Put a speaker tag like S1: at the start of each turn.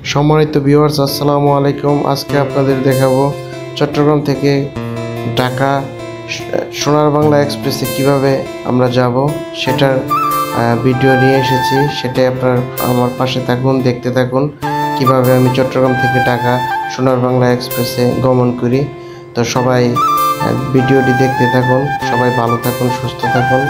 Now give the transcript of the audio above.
S1: সম্মানিত ভিউয়ার্স, আসসালামু আলাইকুম। আজকে আপনাদের দেখাবো চট্টগ্রাম থেকে ঢাকা সোনার বাংলা এক্সপ্রেসে কিভাবে আমরা যাব সেটার ভিডিও নিয়ে এসেছি। সেটাই আপনার আমার পাশে থাকুন, দেখতে থাকুন কিভাবে আমি চট্টগ্রাম থেকে ঢাকা সোনার বাংলা এক্সপ্রেসে গমন করি। তো সবাই ভিডিওটি দেখতে থাকুন, সবাই ভালো থাকুন, সুস্থ থাকুন।